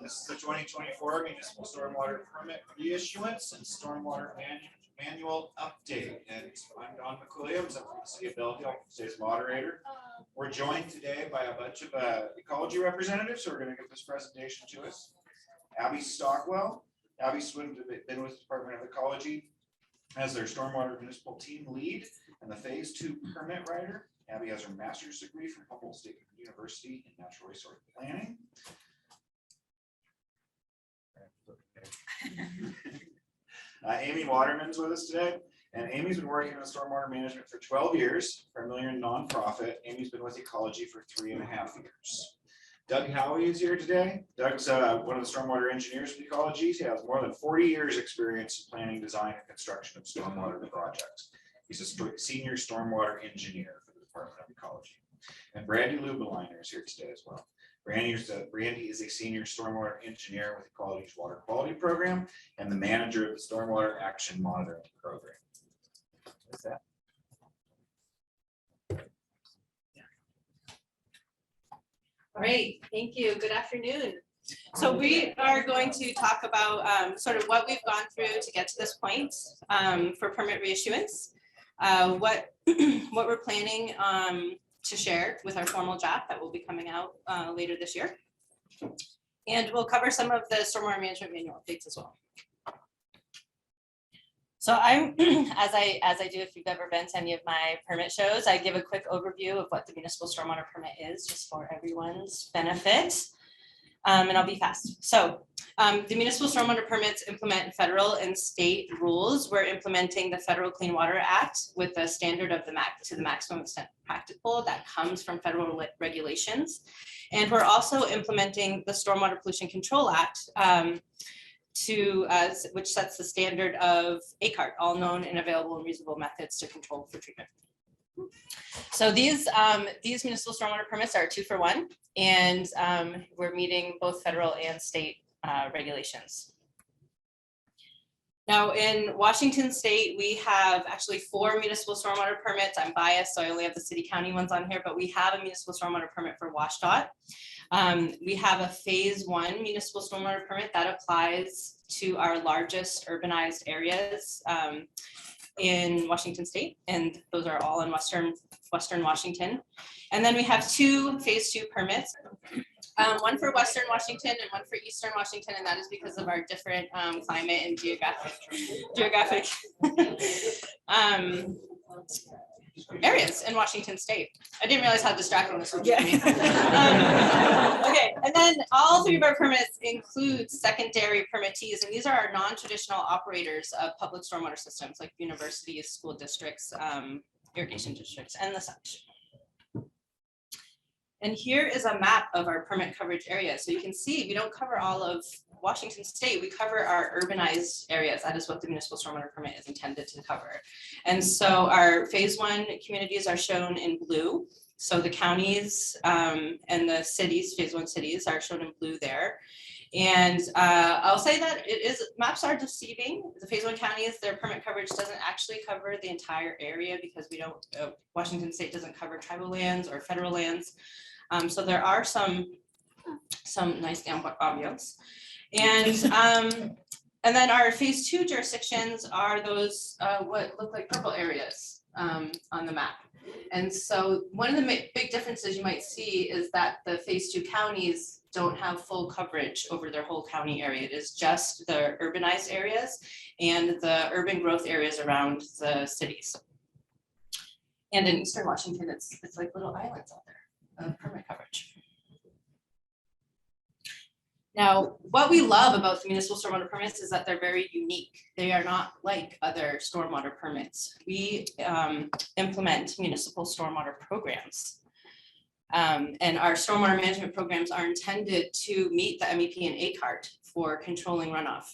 This is the 2024 Municipal Stormwater Permit Reissuance and Stormwater Manual Update. And I'm Don McWilliams. I'm from the City of Belleville, today's moderator. We're joined today by a bunch of ecology representatives who are going to give this presentation to us. Abbey Stockwell. Abbey's been with the Department of Ecology as their Stormwater Municipal Team Lead and the Phase 2 Permit Writer. Abbey has her master's degree from Humboldt State University in Natural Resource Planning. Amy Waterman's with us today, and Amy's been working on stormwater management for 12 years for a million nonprofit. Amy's been with Ecology for 3.5 years. Doug Howie is here today. Doug's one of the stormwater engineers at Ecology. He has more than 40 years experience in planning, design, and construction of stormwater projects. He's a senior stormwater engineer for the Department of Ecology. And Brandi Lubliner is here today as well. Brandi is a senior stormwater engineer with Ecology's water quality program and the manager of the Stormwater Action Monitoring Program. What's that? All right, thank you. Good afternoon. So we are going to talk about sort of what we've gone through to get to this point for permit reissuance, what we're planning to share with our formal draft that will be coming out later this year. And we'll cover some of the Stormwater Management Manual updates as well. So I'm, as I do if you've ever been to any of my permit shows, I give a quick overview of what the Municipal Stormwater Permit is, just for everyone's benefit. And I'll be fast. So the Municipal Stormwater Permits implement federal and state rules. We're implementing the Federal Clean Water Act with the standard of to the maximum extent practical that comes from federal regulations. And we're also implementing the Stormwater Pollution Control Act, which sets the standard of ACART, all known and available and reasonable methods to control for treatment. So these municipal stormwater permits are 2-for-1, and we're meeting both federal and state regulations. Now in Washington State, we have actually 4 municipal stormwater permits. I'm biased, so I only have the city county ones on here, but we have a municipal stormwater permit for WashDOT. We have a phase 1 municipal stormwater permit that applies to our largest urbanized areas in Washington State, and those are all in Western Washington. And then we have 2 phase 2 permits, one for Western Washington and one for Eastern Washington, and that is because of our different climate and geographic areas in Washington State. I didn't realize how distracting this would be. Okay, and then all 3 of our permits include secondary permittees, and these are our non-traditional operators of public stormwater systems like universities, school districts, irrigation districts, and the such. And here is a map of our permit coverage area. So you can see we don't cover all of Washington State, we cover our urbanized areas. That is what the municipal stormwater permit is intended to cover. And so our phase 1 communities are shown in blue. So the counties and the cities, phase 1 cities, are shown in blue there. And I'll say that maps are deceiving. The phase 1 counties, their permit coverage doesn't actually cover the entire area because we don't, Washington State doesn't cover tribal lands or federal lands. So there are some nice ambiance. And then our phase 2 jurisdictions are those what look like purple areas on the map. And so one of the big differences you might see is that the phase 2 counties don't have full coverage over their whole county area. It is just the urbanized areas and the urban growth areas around the cities. And in Eastern Washington, it's like little islands out there of permit coverage. Now, what we love about the municipal stormwater permits is that they're very unique. They are not like other stormwater permits. We implement municipal stormwater programs. And our stormwater management programs are intended to meet the MEP and ACART for controlling runoff.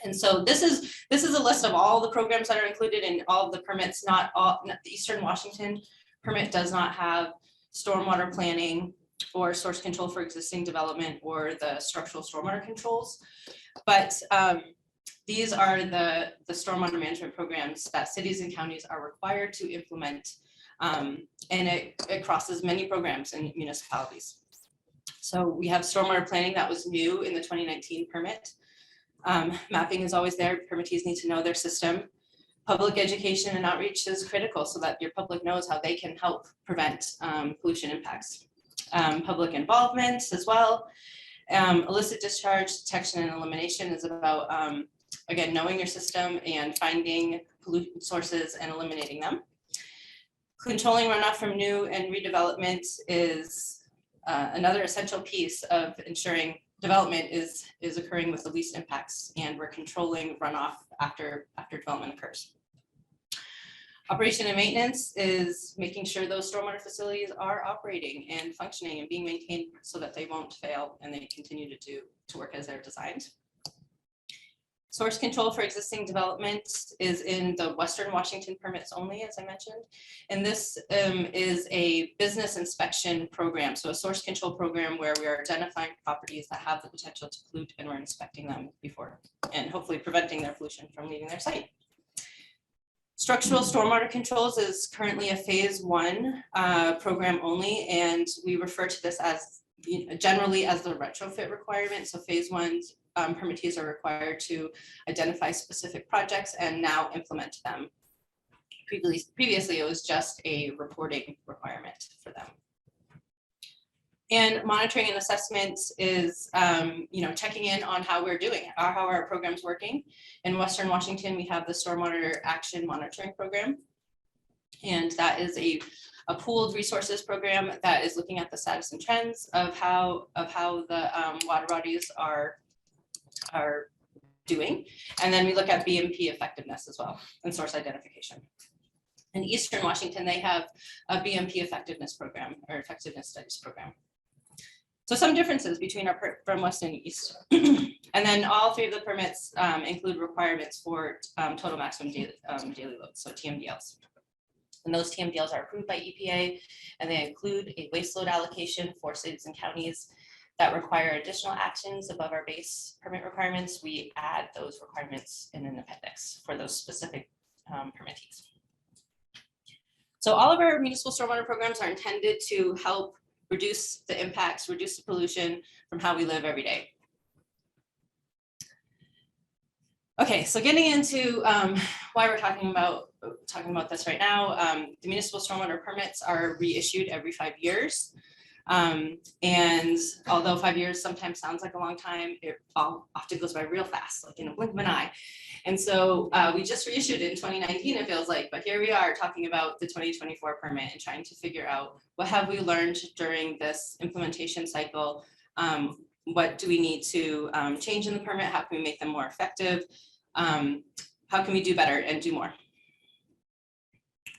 And so this is a list of all the programs that are included in all of the permits. Not the Eastern Washington permit does not have stormwater planning or source control for existing development or the structural stormwater controls. But these are the stormwater management programs that cities and counties are required to implement. And it crosses many programs in municipalities. So we have stormwater planning that was new in the 2019 permit. Mapping is always there. Permittees need to know their system. Public education and outreach is critical so that your public knows how they can help prevent pollution impacts. Public involvement as well. Illicit discharge detection and elimination is about, again, knowing your system and finding pollutant sources and eliminating them. Controlling runoff from new and redevelopment is another essential piece of ensuring development is occurring with the least impacts, and we're controlling runoff after development occurs. Operation and maintenance is making sure those stormwater facilities are operating and functioning and being maintained so that they won't fail and they continue to work as they're designed. Source control for existing development is in the Western Washington permits only, as I mentioned. And this is a business inspection program. So a source control program where we are identifying properties that have the potential to pollute and we're inspecting them before and hopefully preventing their pollution from leaving their site. Structural stormwater controls is currently a phase 1 program only, and we refer to this as generally as the retrofit requirement. So phase 1 permittees are required to identify specific projects and now implement them. Previously, it was just a reporting requirement for them. And monitoring and assessment is, checking in on how we're doing, how our program's working. In Western Washington, we have the Stormwater Action Monitoring Program. And that is a pooled resources program that is looking at the status and trends of how the water bodies are doing. And then we look at BMP effectiveness as well and source identification. In Eastern Washington, they have a BMP effectiveness program or effectiveness studies program. So some differences between from West and East. And then all 3 of the permits include requirements for total maximum daily loads, so TMDLs. And those TMDLs are approved by EPA, and they include a waste load allocation for cities and counties that require additional actions above our base permit requirements. We add those requirements in an appendix for those specific permittees. So all of our municipal stormwater programs are intended to help reduce the impacts, reduce the pollution from how we live every day. Okay, so getting into why we're talking about this right now, the municipal stormwater permits are reissued every 5 years. And although 5 years sometimes sounds like a long time, it often goes by real fast, like in a blink of an eye. And so we just reissued it in 2019, it feels like, but here we are talking about the 2024 permit and trying to figure out what have we learned during this implementation cycle. What do we need to change in the permit? How can we make them more effective? How can we do better and do more?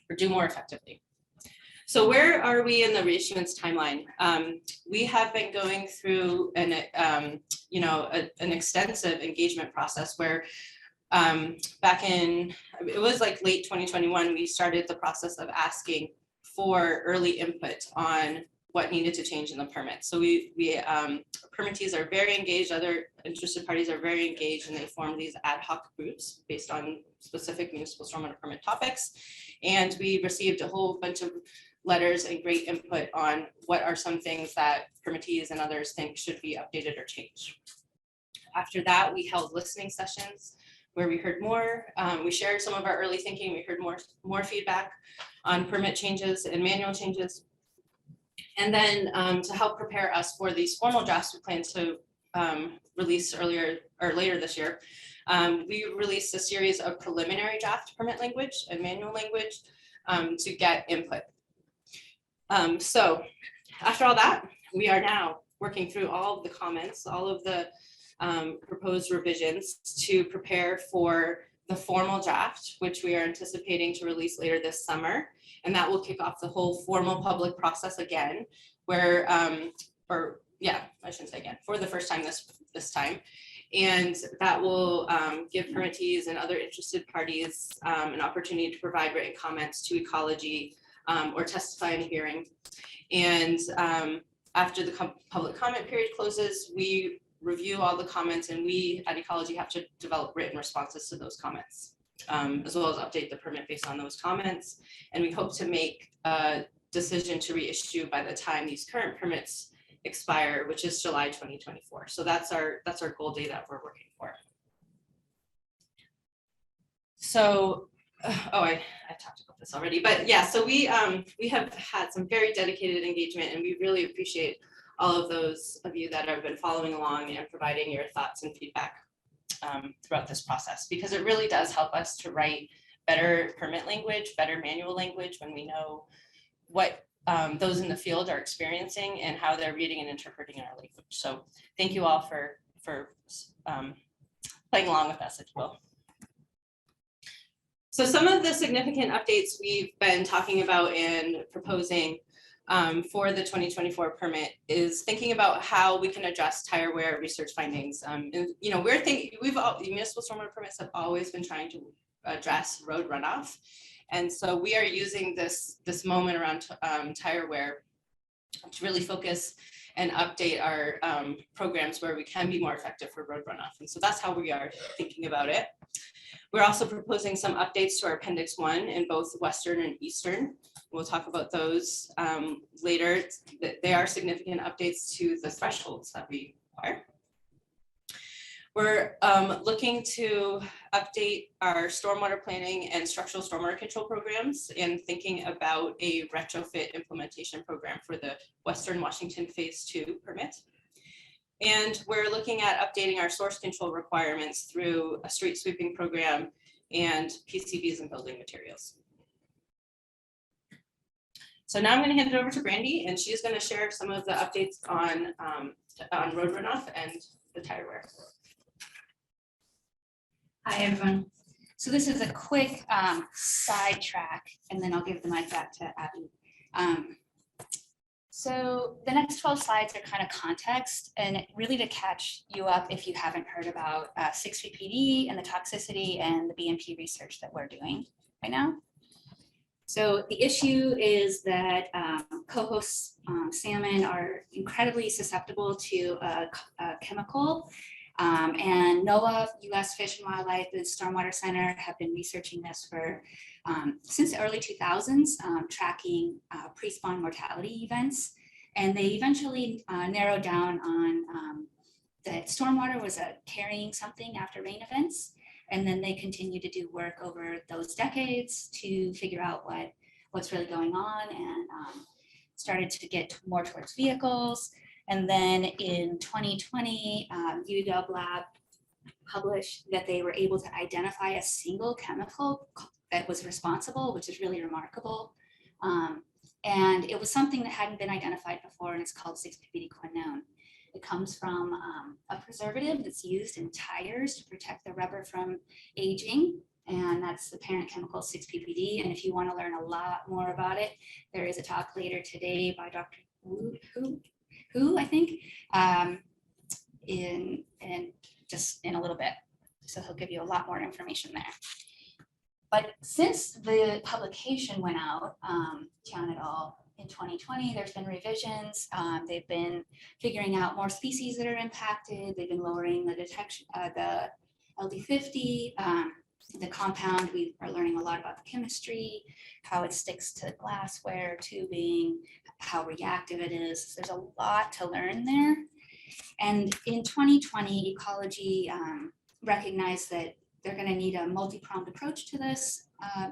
Or do more effectively? So where are we in the reissuance timeline? We have been going through an extensive engagement process where back in, it was like late 2021, we started the process of asking for early input on what needed to change in the permit. So permittees are very engaged, other interested parties are very engaged, and they form these ad hoc groups based on specific municipal stormwater permit topics. And we received a whole bunch of letters and great input on what are some things that permittees and others think should be updated or changed. After that, we held listening sessions where we heard more. We shared some of our early thinking. We heard more feedback on permit changes and manual changes. And then to help prepare us for these formal drafts we plan to release later this year, we released a series of preliminary draft permit language and manual language to get input. So after all that, we are now working through all of the comments, all of the proposed revisions to prepare for the formal draft, which we are anticipating to release later this summer. And that will kick off the whole formal public process again, where, I shouldn't say again, for the first time this time. And that will give permittees and other interested parties an opportunity to provide written comments to Ecology or testify in a hearing. And after the public comment period closes, we review all the comments, and we at Ecology have to develop written responses to those comments, as well as update the permit based on those comments. And we hope to make a decision to reissue by the time these current permits expire, which is July 2024. So that's our goal date that we're working for. So, I talked about this already, but yeah, so we have had some very dedicated engagement, and we really appreciate all of those of you that have been following along and providing your thoughts and feedback throughout this process, because it really does help us to write better permit language, better manual language, when we know what those in the field are experiencing and how they're reading and interpreting our language. So thank you all for playing along with us, if you will. So some of the significant updates we've been talking about and proposing for the 2024 permit is thinking about how we can address tire wear research findings. And, you know, municipal stormwater permits have always been trying to address road runoff. And so we are using this moment around tire wear to really focus and update our programs where we can be more effective for road runoff. And so that's how we are thinking about it. We're also proposing some updates to our Appendix 1 in both Western and Eastern. We'll talk about those later. They are significant updates to the thresholds that we require. We're looking to update our stormwater planning and structural stormwater control programs, and thinking about a retrofit implementation program for the Western Washington Phase 2 permit. And we're looking at updating our source control requirements through a street sweeping program and PCBs and building materials. So now I'm going to hand it over to Brandi, and she's going to share some of the updates on road runoff and the tire wear. Hi, everyone. So this is a quick sidetrack, and then I'll give the mic back to Abbey. So the next 12 slides are kind of context, and really to catch you up if you haven't heard about 6-PPD and the toxicity and the BMP research that we're doing right now. So the issue is that coho salmon are incredibly susceptible to a chemical. And NOAA, U.S. Fish and Wildlife, the Stormwater Center have been researching this for since the early 2000s, tracking pre-spawn mortality events. And they eventually narrowed down on that stormwater was carrying something after rain events. And then they continued to do work over those decades to figure out what's really going on, and started to get more towards vehicles. And then in 2020, UW Lab published that they were able to identify a single chemical that was responsible, which is really remarkable. And it was something that hadn't been identified before, and it's called 6-PPD-quinone. It comes from a preservative that's used in tires to protect the rubber from aging, and that's the parent chemical 6-PPD. And if you want to learn a lot more about it, there is a talk later today by Dr. Who I think, in a little bit. So he'll give you a lot more information there. But since the publication went out, John et al. In 2020, there's been revisions. They've been figuring out more species that are impacted. They've been lowering the detection, the LD50, the compound. We are learning a lot about the chemistry, how it sticks to glassware, tubing, how reactive it is. There's a lot to learn there. And in 2020, Ecology recognized that they're going to need a multi-pronged approach to this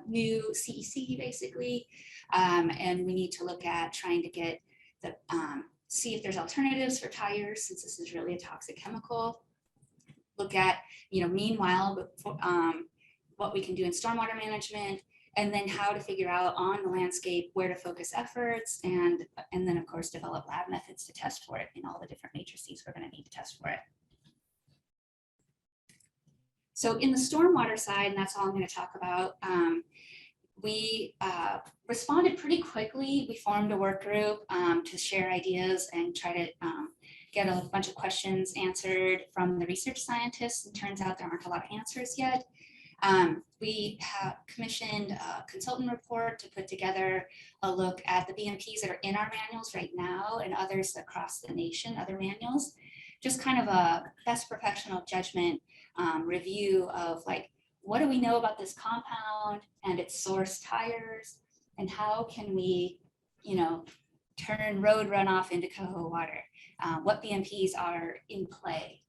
new CEC, basically. And we need to look at trying to get the see if there's alternatives for tires, since this is really a toxic chemical. Look at, meanwhile, what we can do in stormwater management, and then how to figure out on the landscape where to focus efforts, and then of course develop lab methods to test for it in all the different matrices we're going to need to test for it. So in the stormwater side, and that's all I'm going to talk about, we responded pretty quickly. We formed a work group to share ideas and try to get a bunch of questions answered from the research scientists. It turns out there aren't a lot of answers yet. We have commissioned a consultant report to put together a look at the BMPs that are in our manuals right now and others across the nation, other manuals, just kind of a best professional judgment review of what do we know about this compound and its source tires, and how can we, turn road runoff into coho water. What BMPs are in play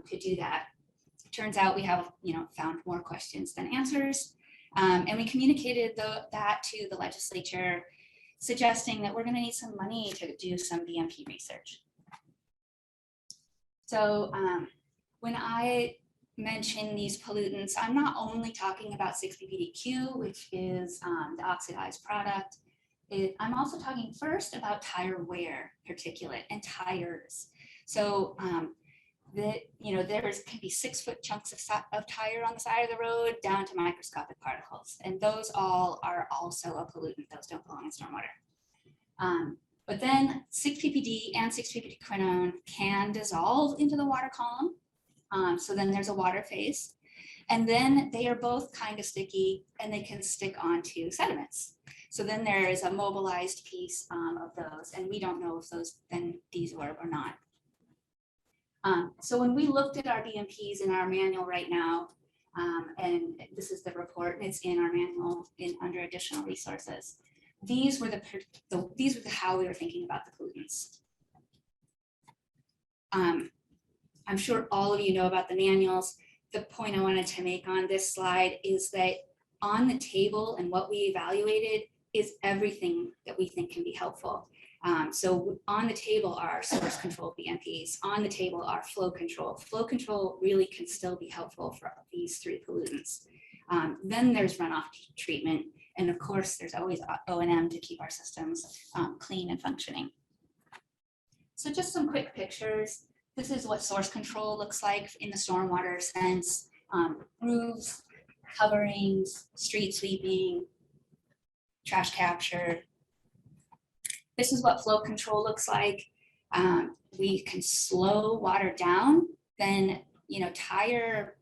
to do that? Turns out we have, found more questions than answers. And we communicated that to the legislature, suggesting that we're going to need some money to do some BMP research. So when I mention these pollutants, I'm not only talking about 6-PPDQ, which is the oxidized product. I'm also talking first about tire wear particulate and tires. So there can be 6-foot chunks of tire on the side of the road down to microscopic particles. And those all are also a pollutant. Those don't belong in stormwater. But then 6-PPD and 6-PPD quinone can dissolve into the water column. So then there's a water phase. And then they are both kind of sticky and they can stick onto sediments. So then there is a mobilized piece of those, and we don't know if those then desorb or not. So when we looked at our BMPs in our manual right now, and this is the report, and it's in our manual under additional resources. These were how we were thinking about the pollutants. I'm sure all of you know about the manuals. The point I wanted to make on this slide is that on the table and what we evaluated is everything that we think can be helpful. So on the table are source control BMPs, on the table are flow control. Flow control really can still be helpful for these 3 pollutants. Then there's runoff treatment. And of course, there's always O&M to keep our systems clean and functioning. So just some quick pictures. This is what source control looks like in the stormwater sense. Roofs, coverings, street sweeping, trash capture. This is what flow control looks like. We can slow water down. Then, tire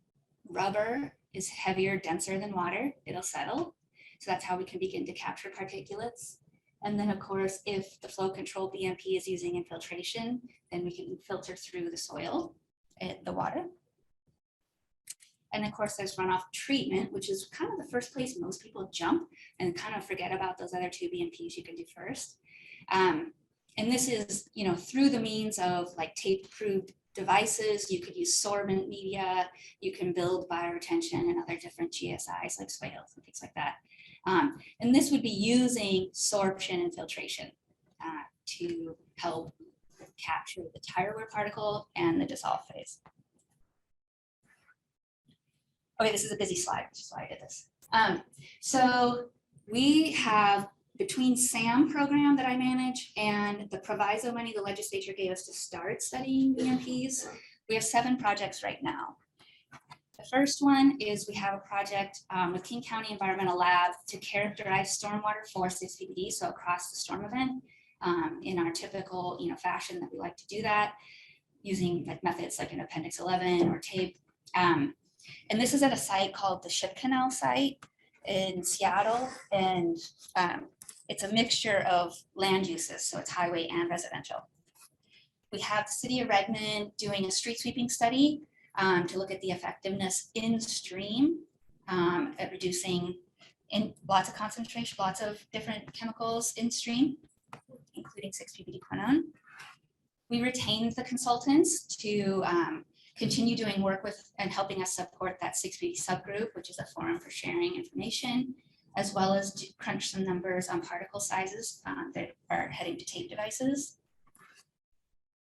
rubber is heavier, denser than water. It'll settle. So that's how we can begin to capture particulates. And then of course, if the flow control BMP is using infiltration, then we can filter through the soil and the water. And of course, there's runoff treatment, which is kind of the first place most people jump and kind of forget about those other 2 BMPs you can do first. And this is, through the means of like tape-approved devices. You could use sorbent media. You can build bioretention and other different GSIs like swales and things like that. And this would be using sorption and filtration to help capture the tire wear particle and the dissolve phase. Okay, this is a busy slide, which is why I did this. So we have, between SAM program that I manage and the proviso money the legislature gave us to start studying BMPs, we have 7 projects right now. The first one is we have a project with King County Environmental Lab to characterize stormwater for 6-PPD, so across the storm event, in our typical fashion that we like to do that, using like methods like an Appendix 11 or tape. And this is at a site called the Ship Canal site in Seattle, and it's a mixture of land uses, so it's highway and residential. We have the city of Redmond doing a street sweeping study to look at the effectiveness in stream at reducing in lots of concentration, lots of different chemicals in stream, including 6-PPD quinone. We retained the consultants to continue doing work with and helping us support that 6-PPD subgroup, which is a forum for sharing information, as well as to crunch some numbers on particle sizes that are heading to tape devices.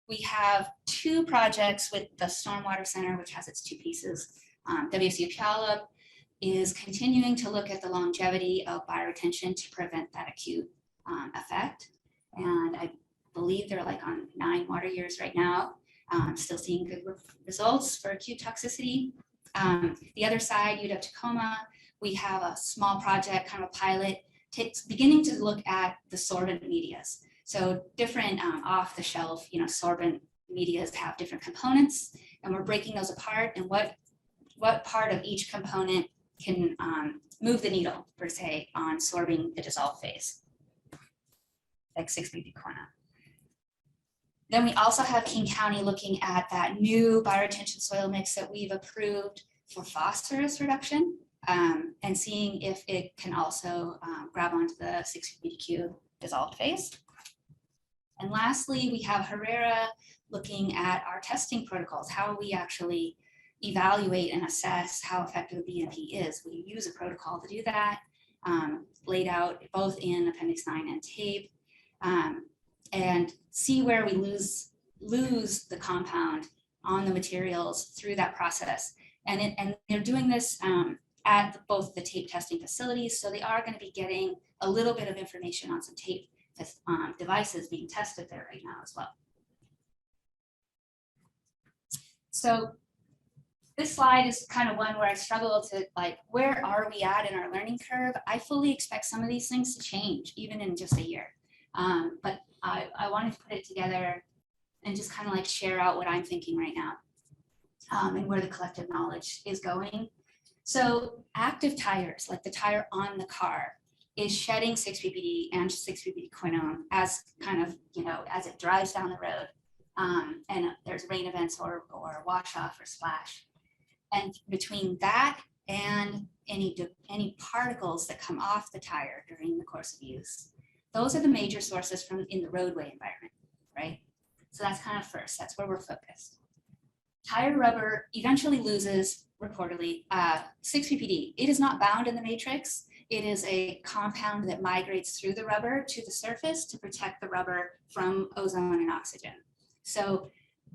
We have 2 projects with the Stormwater Center, which has its 2 pieces. WSU Puyallup is continuing to look at the longevity of bioretention to prevent that acute effect. And I believe they're like on 9 water years right now. Still seeing good results for acute toxicity. The other side, UW Tacoma, we have a small project, kind of a pilot, beginning to look at the sorbent medias. So different off-the-shelf, sorbent medias have different components, and we're breaking those apart. And what part of each component can move the needle, per se, on sorbing the dissolve phase, like 6-PPD quinone. Then we also have King County looking at that new bioretention soil mix that we've approved for phosphorus reduction, and seeing if it can also grab onto the 6-PPDQ dissolved phase. And lastly, we have Herrera looking at our testing protocols, how we actually evaluate and assess how effective the BMP is. We use a protocol to do that, laid out both in Appendix 9 and tape, and see where we lose the compound on the materials through that process. And they're doing this at both the tape testing facilities, so they are going to be getting a little bit of information on some tape devices being tested there right now as well. So this slide is kind of one where I struggle to, like, where are we at in our learning curve? I fully expect some of these things to change even in just a year. But I wanted to put it together and just kind of like share out what I'm thinking right now, and where the collective knowledge is going. So active tires, like the tire on the car, is shedding 6-ppd and 6-ppd quinone as kind of, as it drives down the road, and there's rain events or wash off or splash. And between that and any particles that come off the tire during the course of use, those are the major sources from in the roadway environment, right? So that's kind of first, that's where we're focused. Tire rubber eventually loses, reportedly, 6-ppd. It is not bound in the matrix. It is a compound that migrates through the rubber to the surface to protect the rubber from ozone and oxygen. So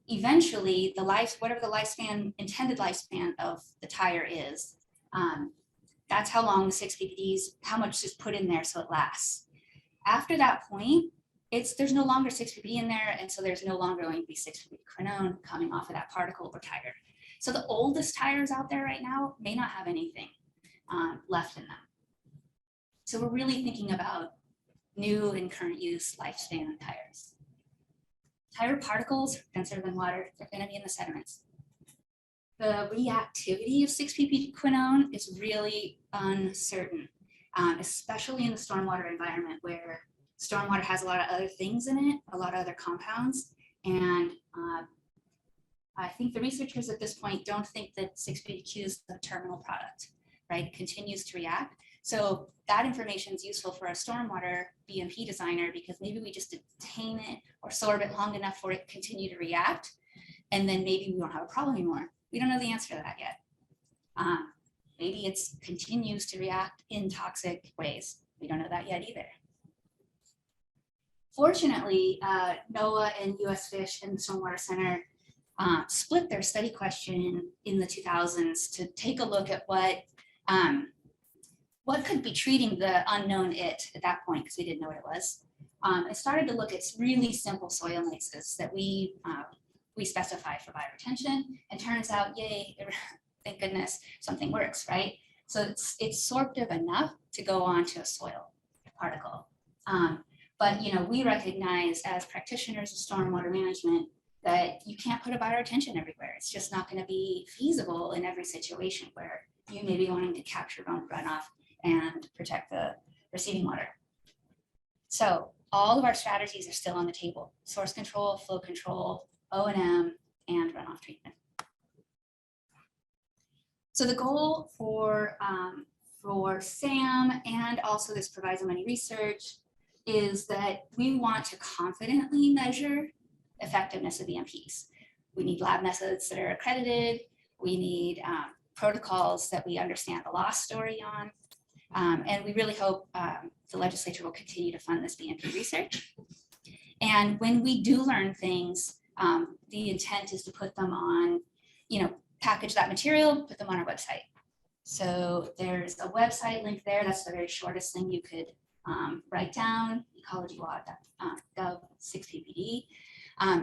eventually, whatever the intended lifespan of the tire is, that's how long the 6-ppds, how much is put in there so it lasts. After that point, there's no longer 6-ppd in there, and so there's no longer going to be 6-ppd quinone coming off of that particle or tire. So the oldest tires out there right now may not have anything left in them. So we're really thinking about new and current use lifespan tires. Tire particles, denser than water, they're going to be in the sediments. The reactivity of 6-ppd quinone is really uncertain, especially in the stormwater environment where stormwater has a lot of other things in it, a lot of other compounds. And I think the researchers at this point don't think that 6-ppdq is the terminal product, right? It continues to react. So that information is useful for a stormwater BMP designer because maybe we just detain it or sorb it long enough for it to continue to react. And then maybe we don't have a problem anymore. We don't know the answer to that yet. Maybe it continues to react in toxic ways. We don't know that yet either. Fortunately, NOAA and US Fish and the Stormwater Center split their study question in the 2000s to take a look at what could be treating the unknown it at that point, because we didn't know what it was. I started to look at really simple soil mixes that we specify for bioretention, and turns out, yay, thank goodness, something works, right? So it's sorptive enough to go onto a soil particle. But we recognize as practitioners of stormwater management that you can't put a bioretention everywhere. It's just not going to be feasible in every situation where you may be wanting to capture runoff and protect the receiving water. So all of our strategies are still on the table: source control, flow control, O&M, and runoff treatment. So the goal for SAM and also this proviso money research is that we want to confidently measure effectiveness of BMPs. We need lab methods that are accredited. We need protocols that we understand the loss story on. And we really hope the legislature will continue to fund this BMP research. And when we do learn things, the intent is to put them on, package that material, put them on our website. So there's a website link there. That's the very shortest thing you could write down, ecology.gov 6-ppd.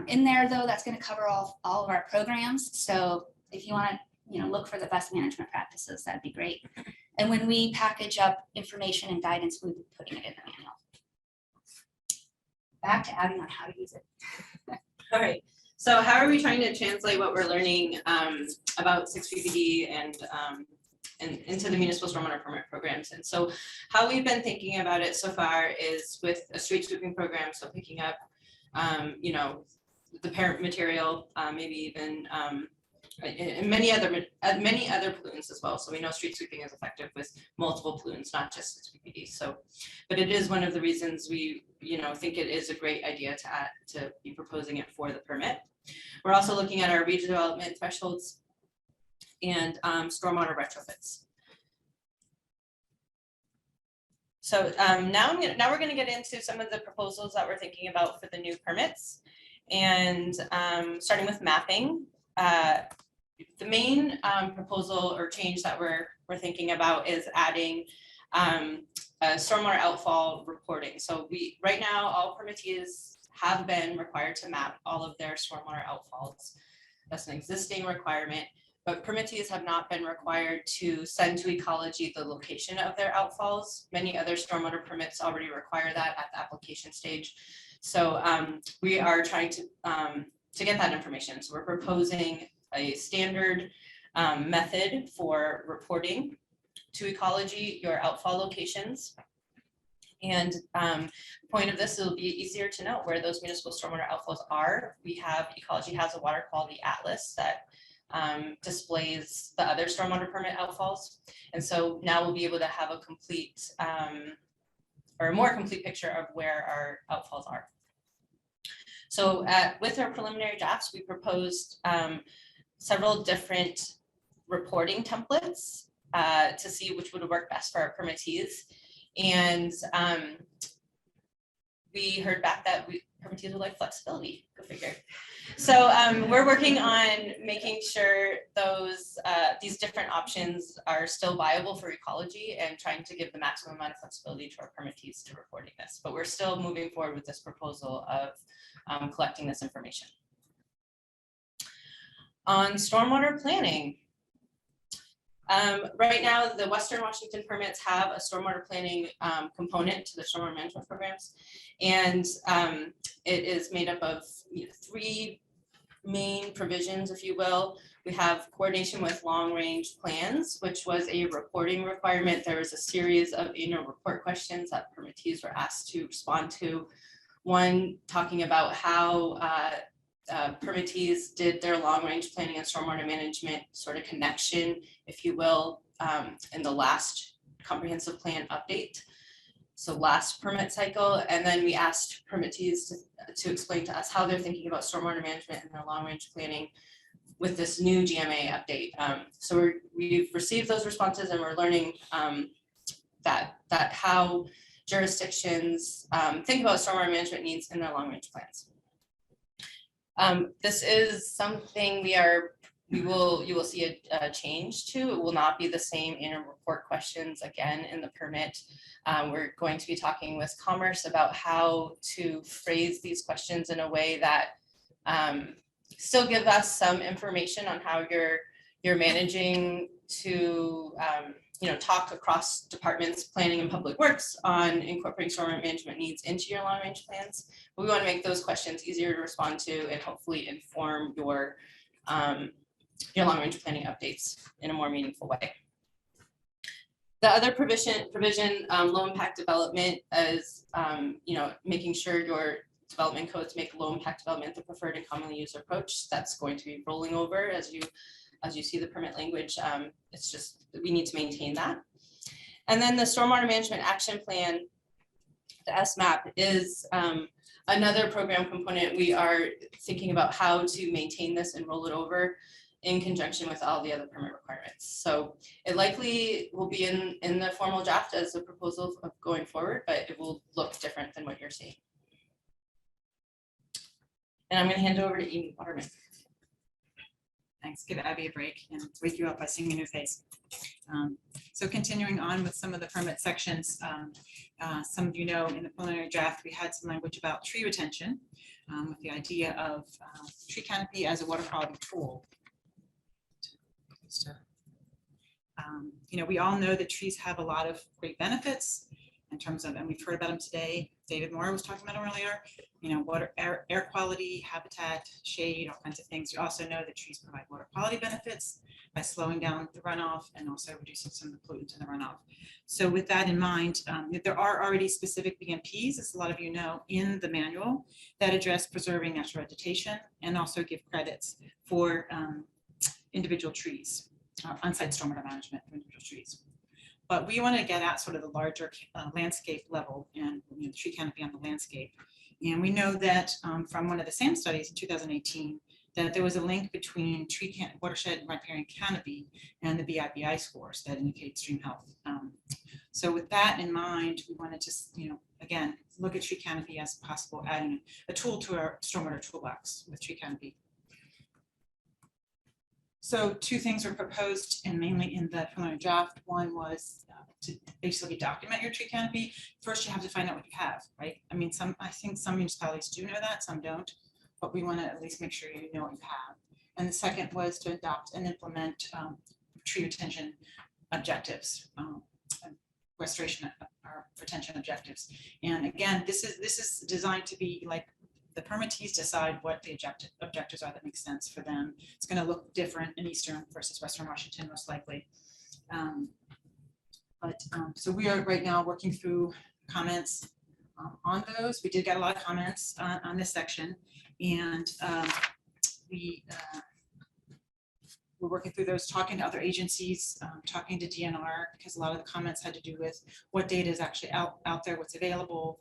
In there, though, that's going to cover all of our programs. So if you want to look for the best management practices, that'd be great. And when we package up information and guidance, we'll be putting it in the manual. Back to Abbey on how to use it. All right. So how are we trying to translate what we're learning about 6-ppd and into the municipal stormwater permit programs? And so how we've been thinking about it so far is with a street sweeping program. So picking up, the parent material, maybe even and many other pollutants as well. So we know street sweeping is effective with multiple pollutants, not just PPD. So, but it is one of the reasons we, think it is a great idea to be proposing it for the permit. We're also looking at our redevelopment thresholds and stormwater retrofits. So now we're going to get into some of the proposals that we're thinking about for the new permits, and starting with mapping. The main proposal or change that we're thinking about is adding stormwater outfall reporting. So right now all permittees have been required to map all of their stormwater outfalls. That's an existing requirement, but permittees have not been required to send to Ecology the location of their outfalls. Many other stormwater permits already require that at the application stage. So we are trying to get that information. So we're proposing a standard method for reporting to Ecology your outfall locations. And the point of this, it'll be easier to know where those municipal stormwater outfalls are. Ecology has a water quality atlas that displays the other stormwater permit outfalls. And so now we'll be able to have a complete or a more complete picture of where our outfalls are. So with our preliminary drafts, we proposed several different reporting templates to see which would work best for our permittees. And we heard back that permittees would like flexibility, go figure. So we're working on making sure these different options are still viable for Ecology and trying to give the maximum amount of flexibility to our permittees to reporting this. But we're still moving forward with this proposal of collecting this information. On stormwater planning, right now the Western Washington permits have a stormwater planning component to the stormwater management programs, and it is made up of 3 main provisions, if you will. We have coordination with long-range plans, which was a reporting requirement. There was a series of annual report questions that permittees were asked to respond to. One talking about how permittees did their long-range planning and stormwater management sort of connection, if you will, in the last comprehensive plan update. So last permit cycle, and then we asked permittees to explain to us how they're thinking about stormwater management and their long-range planning with this new GMA update. So we've received those responses, and we're learning that how jurisdictions think about stormwater management needs in their long-range plans. This is something you will see a change to. It will not be the same annual report questions again in the permit. We're going to be talking with Commerce about how to phrase these questions in a way that still give us some information on how you're managing to talk across departments, planning and public works on incorporating stormwater management needs into your long range plans. But we want to make those questions easier to respond to and hopefully inform your long range planning updates in a more meaningful way. The other provision, low impact development, is making sure your development codes make low impact development the preferred and commonly used approach. That's going to be rolling over as you see the permit language. It's just we need to maintain that. And then the Stormwater Management Action Plan, the SMAP, is another program component. We are thinking about how to maintain this and roll it over in conjunction with all the other permit requirements. So it likely will be in the formal draft as a proposal of going forward, but it will look different than what you're seeing. And I'm going to hand it over to Amy Waterman. Thanks. Give Abby a break and wake you up by seeing a new face. So continuing on with some of the permit sections, some of you know in the preliminary draft we had some language about tree retention with the idea of tree canopy as a water quality tool. We all know that trees have a lot of great benefits in terms of, and we've heard about them today. David Moore was talking about them earlier. Water, air quality, habitat, shade, all kinds of things. We also know that trees provide water quality benefits by slowing down the runoff and also reducing some of the pollutants in the runoff. So with that in mind, there are already specific BMPs, as a lot of you know, in the manual that address preserving natural vegetation and also give credits for individual trees, on-site stormwater management of individual trees. But we want to get at sort of the larger landscape level and the tree canopy on the landscape. And we know that from one of the SAM studies in 2018, that there was a link between watershed riparian canopy and the BIBI scores that indicate stream health. So with that in mind, we wanted to, again, look at tree canopy as possible, adding a tool to our stormwater toolbox with tree canopy. So two things were proposed and mainly in the preliminary draft. One was to basically document your tree canopy. First, you have to find out what you have, right? I mean, I think some municipalities do know that, some don't, but we want to at least make sure you know what you have. And the second was to adopt and implement tree retention objectives, restoration or retention objectives. And again, this is designed to be like the permittees decide what the objectives are that make sense for them. It's going to look different in Eastern versus Western Washington, most likely. So we are right now working through comments on those. We did get a lot of comments on this section, and we're working through those, talking to other agencies, talking to DNR, because a lot of the comments had to do with what data is actually out there, what's available.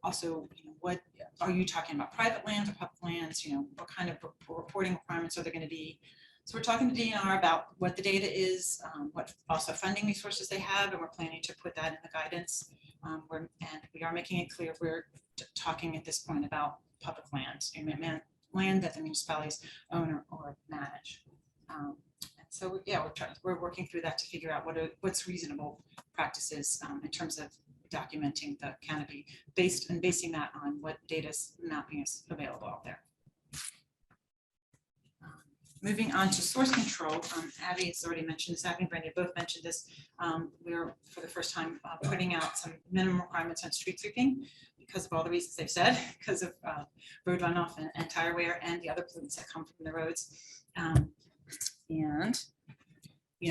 Also, what are you talking about, private lands or public lands? What kind of reporting requirements are there going to be? So we're talking to DNR about what the data is, what also funding resources they have, and we're planning to put that in the guidance. And we are making it clear we're talking at this point about public lands, land that the municipalities own or manage. And so yeah, we're working through that to figure out what's reasonable practices in terms of documenting the canopy, basing that on what data mapping is available out there. Moving on to source control, Abbey has already mentioned this, Abbey and Brandi both mentioned this. We're for the first time putting out some minimum requirements on street sweeping because of all the reasons they've said, because of road runoff and tire wear and the other pollutants that come from the roads. And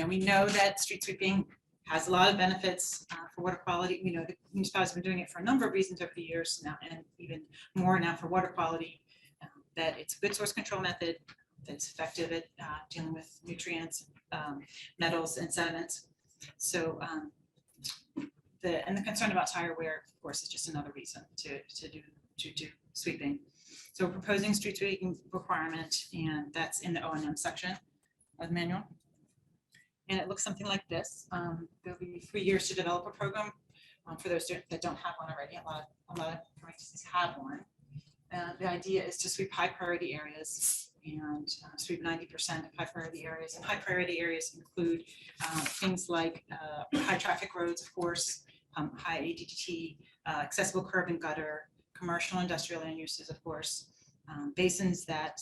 we know that street sweeping has a lot of benefits for water quality. The municipalities have been doing it for a number of reasons over the years now, and even more now for water quality, that it's a good source control method, that's effective at dealing with nutrients, metals, and sediments. So the concern about tire wear, of course, is just another reason to do sweeping. So we're proposing street sweeping requirement, and that's in the O&M section of the manual. And it looks something like this. There'll be 3 years to develop a program. For those that don't have one already, a lot of communities have one. The idea is to sweep high priority areas and sweep 90% of high priority areas. And high priority areas include things like high traffic roads, of course, high ADT, accessible curb and gutter, commercial industrial land uses, of course, basins that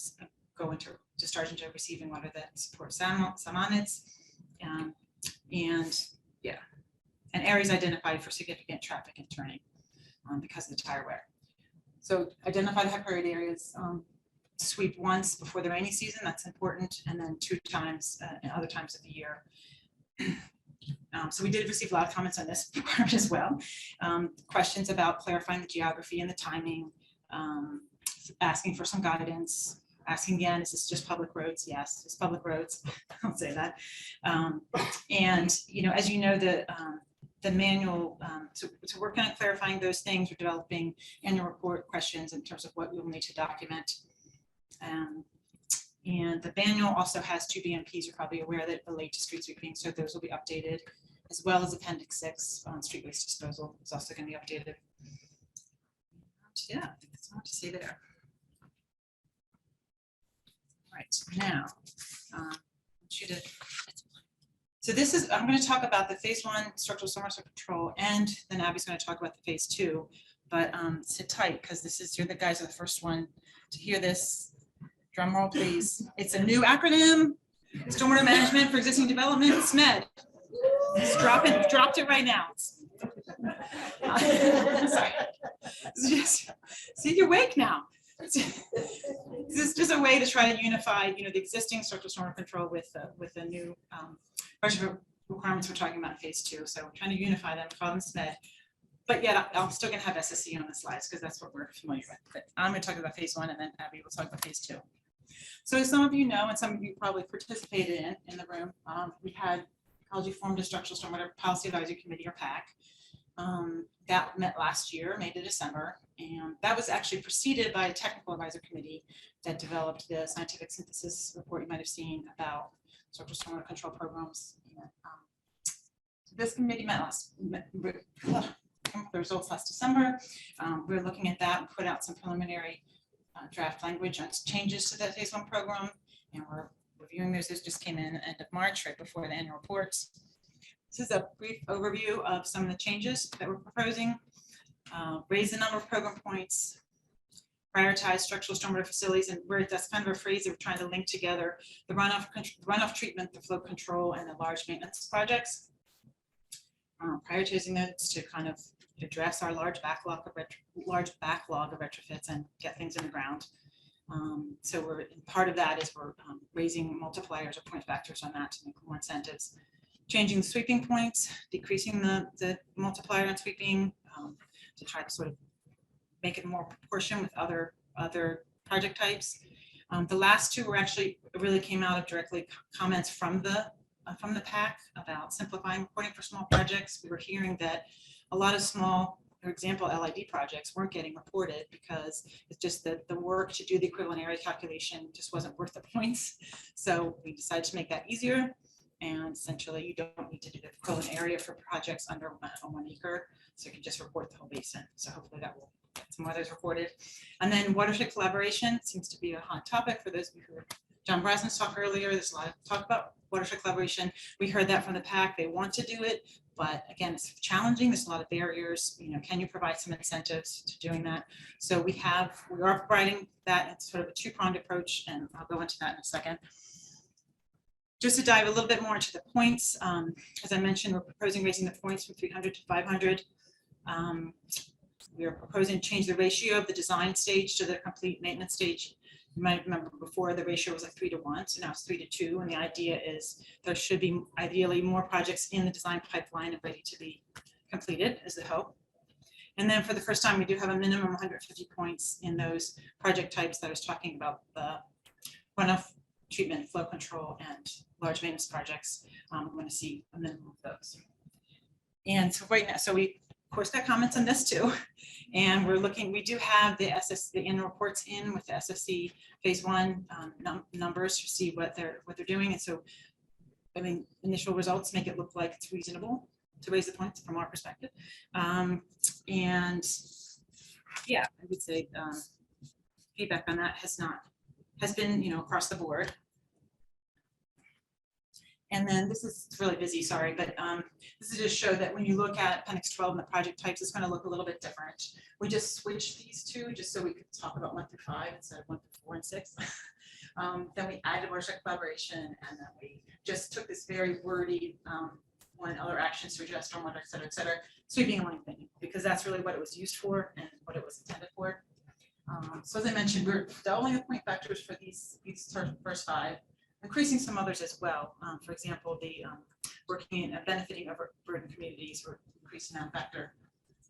go into discharge into receiving water that support salmonids, and areas identified for significant traffic and turning because of the tire wear. So identify the high priority areas, sweep once before the rainy season, that's important, and then 2 times in other times of the year. So we did receive a lot of comments on this requirement as well. Questions about clarifying the geography and the timing, asking for some guidance, asking again, is this just public roads? Yes, it's public roads. I'll say that. And as you know, the manual, so we're kind of clarifying those things. We're developing annual report questions in terms of what we'll need to document. And the manual also has 2 BMPs. You're probably aware that relate to street sweeping, so those will be updated, as well as Appendix 6 on street waste disposal is also going to be updated. Yeah, I think that's all to say there. Right now, so this is, I'm going to talk about the phase 1 structural stormwater control, and then Abby's going to talk about the phase 2. But sit tight, because you're the guys are the first one to hear this. Drum roll, please. It's a new acronym: Stormwater Management for Existing Development, SMED. Dropped it right now. Sorry. Just, see, you're awake now. This is just a way to try to unify, the existing structural stormwater control with the new bunch of requirements we're talking about in phase 2. So we're trying to unify them, call them SMED. But yet I'm still going to have SSC on the slides because that's what we're familiar with. But I'm going to talk about phase 1, and then Abby will talk about phase 2. So as some of you know, and some of you probably participated in the room, we had Ecology formed a Structural Stormwater Policy Advisory Committee, or PAC. That met last year, May to December, and that was actually preceded by a technical advisory committee that developed the scientific synthesis report you might have seen about structural stormwater control programs. So this committee the results last December. We're looking at that and put out some preliminary draft language on changes to that phase 1 program, and we're reviewing those. This just came in end of March, right before the annual reports. This is a brief overview of some of the changes that we're proposing. Raise the number of program points, prioritize structural stormwater facilities, and that's kind of a phrase that we're trying to link together the runoff treatment, the flow control, and the large maintenance projects. Prioritizing those to kind of address our large backlog of retrofits and get things in the ground. So part of that is we're raising multipliers or point factors on that to make more incentives. Changing the sweeping points, decreasing the multiplier on sweeping to try to sort of make it more proportion with other project types. The last two were actually really came out of directly comments from the PAC about simplifying reporting for small projects. We were hearing that a lot of small, for example, LID projects weren't getting reported because it's just that the work to do the equivalent area calculation just wasn't worth the points. So we decided to make that easier. And essentially, you don't need to do the equivalent area for projects under 1 acre. So you can just report the whole basin. So hopefully that will get some others reported. And then watershed collaboration seems to be a hot topic for those of you who heard John Brasden's talk earlier. There's a lot of talk about watershed collaboration. We heard that from the PAC. They want to do it, but again, it's challenging. There's a lot of barriers. You know, can you provide some incentives to doing that? So we are providing that. It's sort of a two-pronged approach, and I'll go into that in a second. Just to dive a little bit more into the points, as I mentioned, we're proposing raising the points from 300 to 500. We are proposing to change the ratio of the design stage to the complete maintenance stage. You might remember before the ratio was like 3 to 1, so now it's 3 to 2. And the idea is there should be ideally more projects in the design pipeline and ready to be completed, is the hope. And then for the first time, we do have a minimum 150 points in those project types that I was talking about, the runoff treatment, flow control, and large maintenance projects. We want to see a minimum of those. And so right now, so we of course got comments on this too. And we're looking, we do have the annual reports in with the SFC phase 1 numbers to see what they're doing. And so, I mean, initial results make it look like it's reasonable to raise the points from our perspective. And yeah, I would say feedback on that has been, you know, across the board. And then this is really busy, sorry, but this is just show that when you look at Appendix 12 and the project types, it's going to look a little bit different. We just switched these two just so we could talk about 1 through 5 instead of 1 through 4 and 6. Then we added watershed collaboration, and then we just took this very wordy one other actions to address stormwater, et cetera, sweeping and line thinning, because that's really what it was used for and what it was intended for. So as I mentioned, we're doubling the point factors for these first 5. Increasing some others as well. For example, the working and benefiting overburden communities, we're increasing that factor,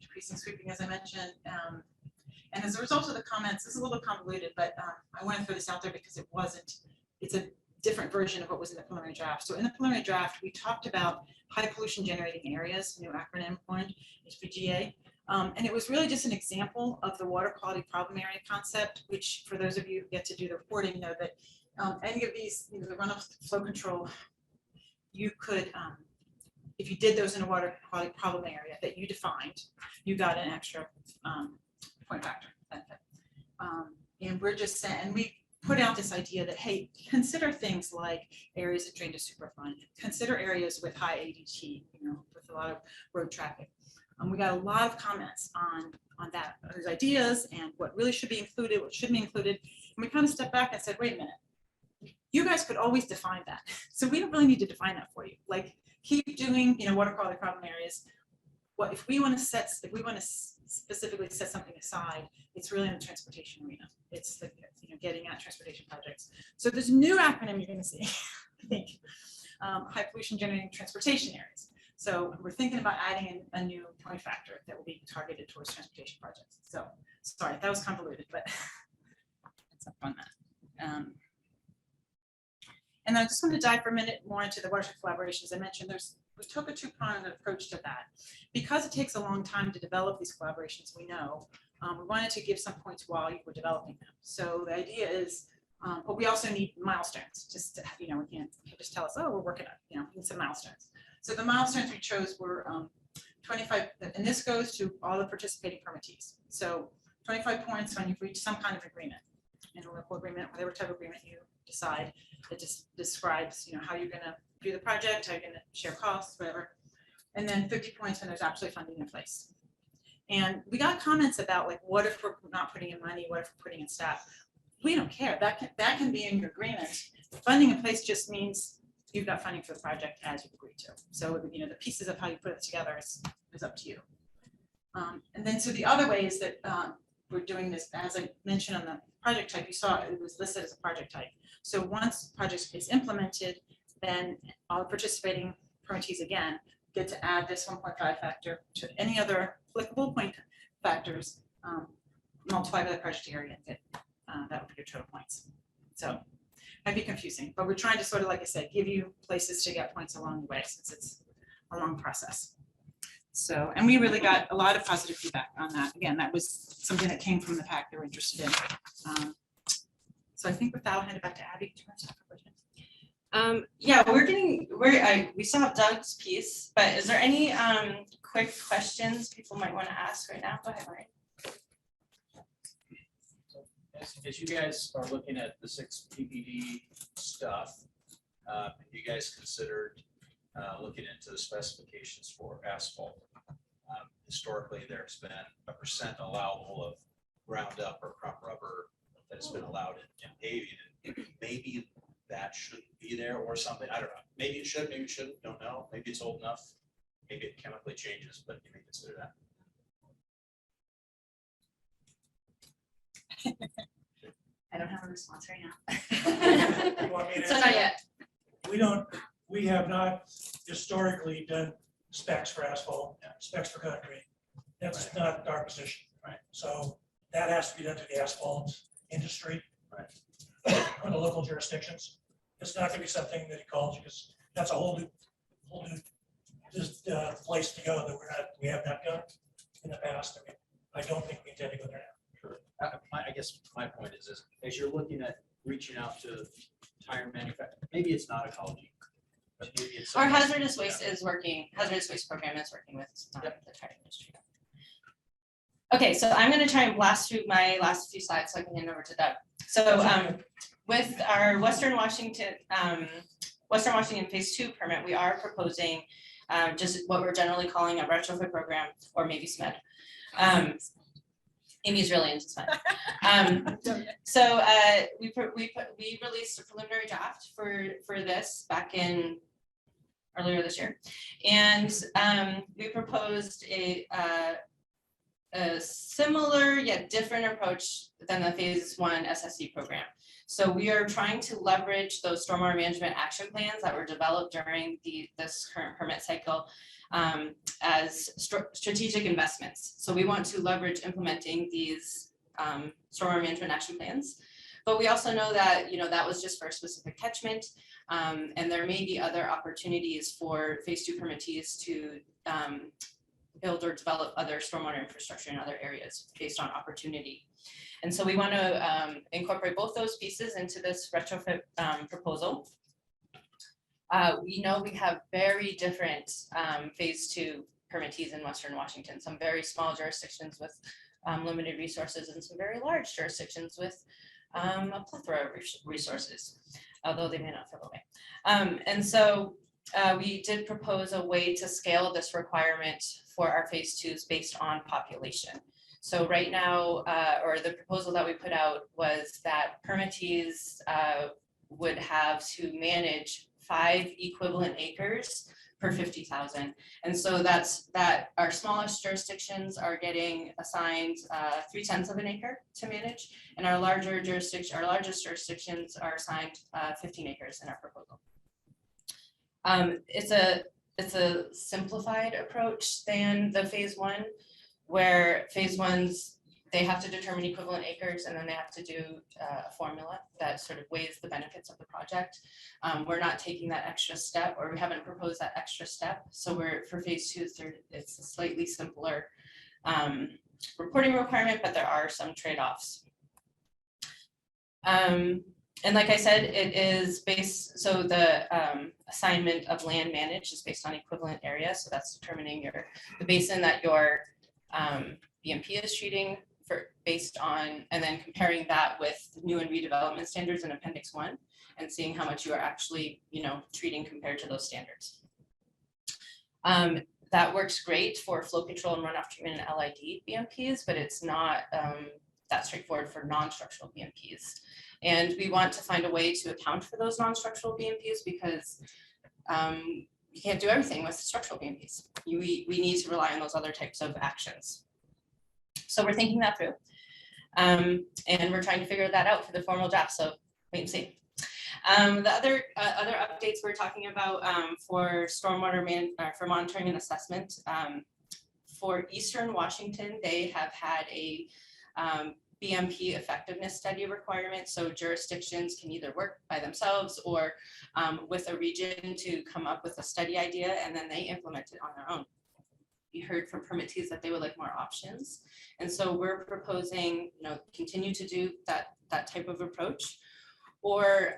decreasing sweeping, as I mentioned. And as a result of the comments, this is a little convoluted, but I want to throw this out there because it's a different version of what was in the preliminary draft. So in the preliminary draft, we talked about high pollution generating areas, new acronym coined, HPGA. And it was really just an example of the water quality problem area concept, which for those of you who get to do the reporting know that any of these, you know, the runoff flow control, you could, if you did those in a water quality problem area that you defined, you got an extra point factor benefit. And we're just saying, and we put out this idea that, hey, consider things like areas that drain to superfund, consider areas with high ADT, you know, with a lot of road traffic. We got a lot of comments on that, those ideas and what really should be included, what shouldn't be included. And we kind of stepped back and said, wait a minute. You guys could always define that. So we don't really need to define that for you. Like keep doing, you know, water quality problem areas. What if we want to specifically set something aside, it's really in the transportation arena. It's like, you know, getting at transportation projects. So there's a new acronym you're going to see, I think, high pollution generating transportation areas. So we're thinking about adding a new point factor that will be targeted towards transportation projects. So sorry, that was convoluted, but it's up on that. And I just want to dive for a minute more into the watershed collaborations. I mentioned we took a two-pronged approach to that. Because it takes a long time to develop these collaborations, we know, we wanted to give some points while you were developing them. So the idea is, but we also need milestones, just to, we can't just tell us, oh, we're working on, we need some milestones. So the milestones we chose were 25, and this goes to all the participating permittees. So 25 points when you've reached some kind of agreement, interlocal agreement, whatever type of agreement you decide. It just describes, how you're going to do the project, how you're going to share costs, whatever. And then 50 points when there's actually funding in place. And we got comments about like, what if we're not putting in money? What if we're putting in staff? We don't care. That can be in your agreement. Funding in place just means you've got funding for the project as you've agreed to. So the pieces of how you put it together is up to you. And then so the other way is that we're doing this, as I mentioned on the project type, you saw it was listed as a project type. So once project is implemented, then all the participating permittees again get to add this 1.5 factor to any other applicable point factors, multiply by the project area, and get that would be your total points. So might be confusing, but we're trying to sort of, like I said, give you places to get points along the way since it's a long process. So, and we really got a lot of positive feedback on that. Again, that was something that came from the pack they were interested in. So I think with that, I'll hand it back to Abby. Do you want to talk about it? Yeah, we still have Doug's piece, but is there any quick questions people might want to ask right now? Go ahead, Ryan. As you guys are looking at the 6 PPD stuff, have you guys considered looking into the specifications for asphalt? Historically, there's been a % allowable of ground up or crop rubber that has been allowed in paving. And maybe that shouldn't be there or something. I don't know. Maybe it should, maybe it shouldn't. Don't know. Maybe it's old enough. Maybe it chemically changes, but you may consider that. I don't have a response right now. You want me to So answer not that? yet. We have not historically done specs for asphalt, specs for concrete. That's not our position. Right. So that has to be done to the asphalt industry. Right. Or the local jurisdictions. It's not gonna be something that Ecology, because that's a whole new just place to go that we have not done in the past. I mean, I don't think we intend to go there now. Sure. I guess my point is as you're looking at reaching out to tire manufacturers, maybe it's not Ecology, but maybe it's Our someone- hazardous waste is working, hazardous waste program is working with the tire industry. Okay, so I'm gonna try and blast through my last few slides so I can hand over to Deb. So with our Western Washington Phase 2 permit, we are proposing just what we're generally calling a retrofit program, or maybe SMED. Amy's really into SMED. So we released a preliminary draft for this back in earlier this year, and we proposed a similar yet different approach than the Phase 1 SSC program. So we are trying to leverage those stormwater management action plans that were developed during this current permit cycle as strategic investments. So we want to leverage implementing these stormwater management action plans. But we also know that, that was just for a specific catchment, and there may be other opportunities for Phase 2 permittees to build or develop other stormwater infrastructure in other areas based on opportunity. And so we want to incorporate both those pieces into this retrofit proposal. We know we have very different Phase 2 permittees in Western Washington, some very small jurisdictions with limited resources and some very large jurisdictions with a plethora of resources, although they may not feel that way. And so we did propose a way to scale this requirement for our Phase 2s based on population. So right now, or the proposal that we put out was that permittees would have to manage 5 equivalent acres per 50,000. And so that's our smallest jurisdictions are getting assigned 0.3 of an acre to manage, and our largest jurisdictions are assigned 15 acres in our proposal. It's a simplified approach than the Phase 1, where Phase 1's they have to determine equivalent acres, and then they have to do a formula that sort of weighs the benefits of the project. We're not taking that extra step, or we haven't proposed that extra step. So for phase 2, it's a slightly simpler reporting requirement, but there are some trade-offs. And like I said, it is based, so the assignment of land managed is based on equivalent area. So that's determining the basin that your BMP is treating based on, and then comparing that with new and redevelopment standards in Appendix 1 and seeing how much you are actually, treating compared to those standards. That works great for flow control and runoff treatment and LID BMPs, but it's not that straightforward for non-structural BMPs. And we want to find a way to account for those non-structural BMPs because you can't do everything with structural BMPs. We need to rely on those other types of actions. So we're thinking that through. And we're trying to figure that out for the formal draft, so wait and see. The other updates we're talking about for for monitoring and assessment. For Eastern Washington, they have had a BMP effectiveness study requirement. So jurisdictions can either work by themselves or with a region to come up with a study idea, and then they implement it on their own. We heard from permittees that they would like more options. And so we're proposing, continue to do that type of approach, or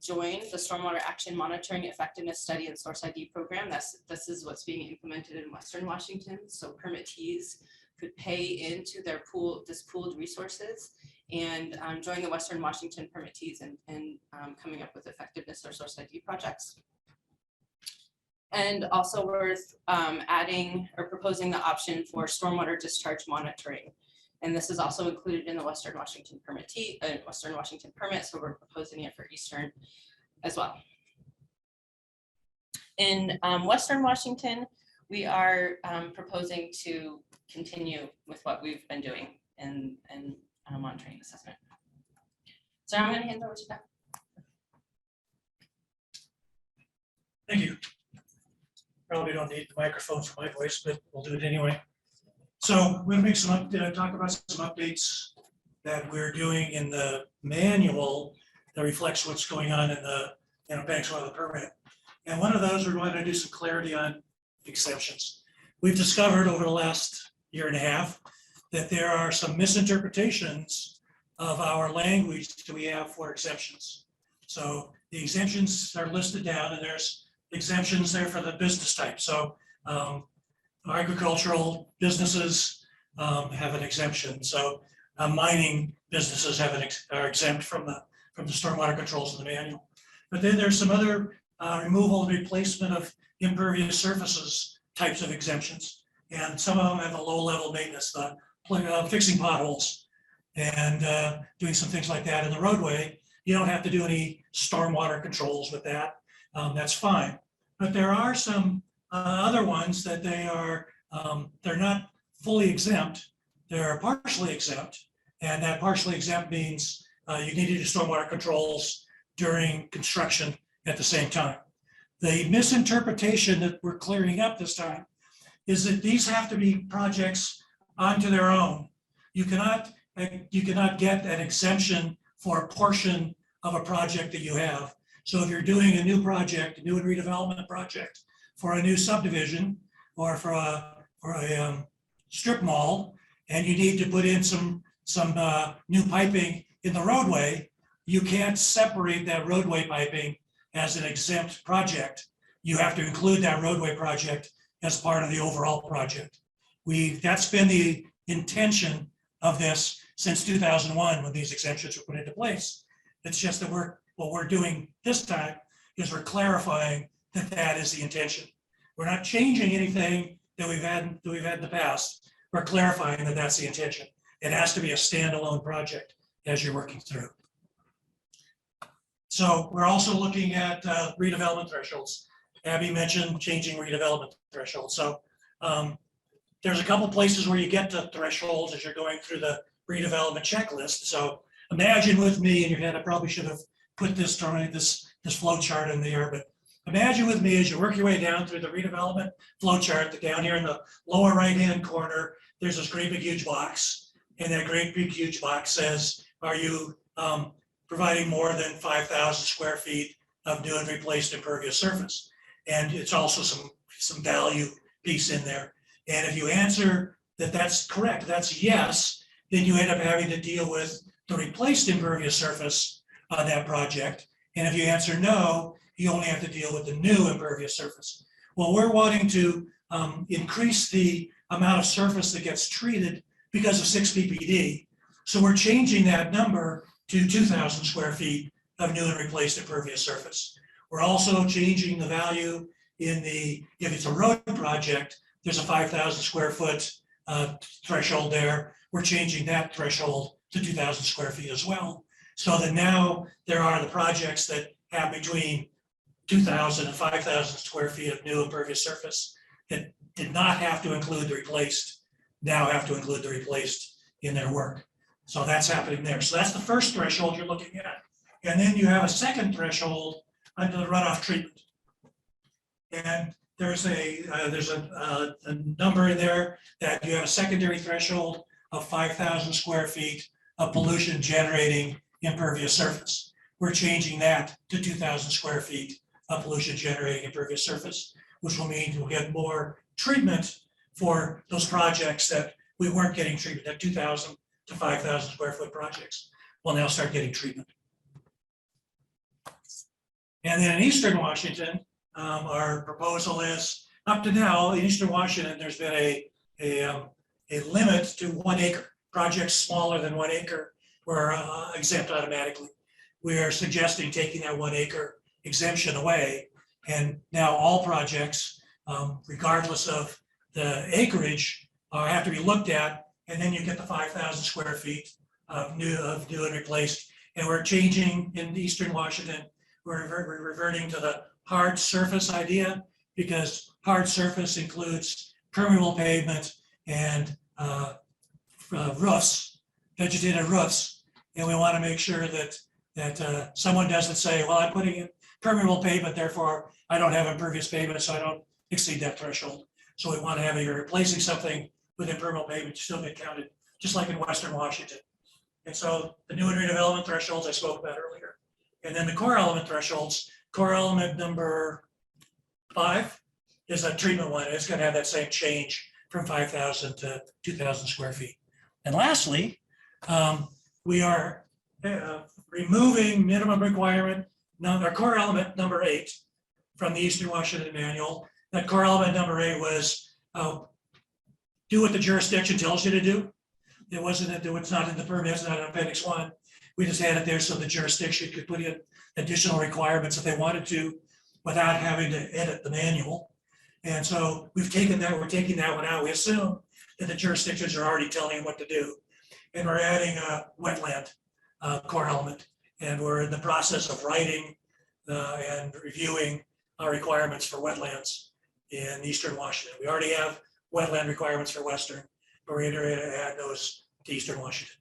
join the Stormwater Action Monitoring Effectiveness Study and Source ID program. This is what's being implemented in Western Washington. So permittees could pay into their pooled resources and join the Western Washington permittees and coming up with effectiveness or source ID projects. And also worth adding or proposing the option for stormwater discharge monitoring. And this is also included in the Western Washington permit, so we're proposing it for Eastern as well. In Western Washington, we are proposing to continue with what we've been doing in monitoring assessment. So I'm going to hand over to Dept. Thank you. Probably don't need the microphone for my voice, but we'll do it anyway. So we're going to talk about some updates that we're doing in the manual that reflects what's going on in the banks of the permit. And one of those, we're going to do some clarity on exemptions. We've discovered over the last year and a half that there are some misinterpretations of our language that we have for exemptions. So the exemptions are listed down, and there's exemptions there for the business type. So agricultural businesses have an exemption. So mining businesses are exempt from the stormwater controls in the manual. But then there's some other removal and replacement of impervious surfaces types of exemptions. And some of them have a low level maintenance, fixing potholes and doing some things like that in the roadway. You don't have to do any stormwater controls with that. That's fine. But there are some other ones that they're not fully exempt, they're partially exempt. And that partially exempt means you need to do stormwater controls during construction at the same time. The misinterpretation that we're clearing up this time is that these have to be projects onto their own. You cannot get an exemption for a portion of a project that you have. So if you're doing a new project, a new and redevelopment project for a new subdivision or for a strip mall, and you need to put in some new piping in the roadway, you can't separate that roadway piping as an exempt project. You have to include that roadway project as part of the overall project. That's been the intention of this since 2001 when these exemptions were put into place. It's just that what we're doing this time is we're clarifying that is the intention. We're not changing anything that we've had in the past. We're clarifying that that's the intention. It has to be a standalone project as you're working through. So we're also looking at redevelopment thresholds. Abbey mentioned changing redevelopment thresholds. So there's a couple places where you get to thresholds as you're going through the redevelopment checklist. So imagine with me in your head, I probably should have put this flow chart in there, but imagine with me as you work your way down through the redevelopment flow chart, down here in the lower right-hand corner, there's this great big huge box. and that great big huge box says, are you providing more than 5,000 square feet of new and replaced impervious surface? And it's also some value piece in there. And if you answer that that's correct, that's yes, then you end up having to deal with the replaced impervious surface on that project. And if you answer no, you only have to deal with the new impervious surface. Well, we're wanting to increase the amount of surface that gets treated because of 6 ppd. So we're changing that number to 2,000 square feet of new and replaced impervious surface. We're also changing the value in the, if it's a road project, there's a 5,000 square foot threshold there. We're changing that threshold to 2,000 square feet as well. So that now there are the projects that have between 2,000 and 5,000 square feet of new impervious surface that did not have to include the replaced, now have to include the replaced in their work. So that's happening there. So that's the first threshold you're looking at. And then you have a second threshold under the runoff treatment. And there's a number in there that you have a secondary threshold of 5,000 square feet of pollution generating impervious surface. We're changing that to 2,000 square feet of pollution generating impervious surface, which will mean we'll get more treatment for those projects that we weren't getting treatment, that 2,000 to 5,000 square foot projects will now start getting treatment. And then in Eastern Washington, our proposal is, up to now, in Eastern Washington, there's been a limit to 1 acre. Projects smaller than 1 acre were exempt automatically. We are suggesting taking that 1 acre exemption away. And now all projects, regardless of the acreage, have to be looked at. And then you get the 5,000 square feet of new and replaced. And we're changing in Eastern Washington, we're reverting to the hard surface idea, because hard surface includes permeable pavement and roofs, vegetated roofs. And we want to make sure that someone doesn't say, well, I'm putting in permeable pavement, therefore I don't have impervious pavement, so I don't exceed that threshold. So we want to have, if you're replacing something with impermeable pavement, you still get counted, just like in Western Washington. And so the new and redevelopment thresholds I spoke about earlier. And then the core element thresholds, core element number 5 is a treatment one. It's going to have that same change from 5,000 to 2,000 square feet. And lastly, we are removing minimum requirement number, core element number 8 from the Eastern Washington Manual. That core element number 8 was do what the jurisdiction tells you to do. It wasn't, it's not in the permit, it's not in Appendix 1. We just had it there so the jurisdiction could put in additional requirements if they wanted to without having to edit the manual. And so we've taken that, we're taking that one out. We assume that the jurisdictions are already telling you what to do. And we're adding a wetland core element. And we're in the process of writing and reviewing our requirements for wetlands in Eastern Washington. We already have wetland requirements for Western, but we're going to add those to Eastern Washington.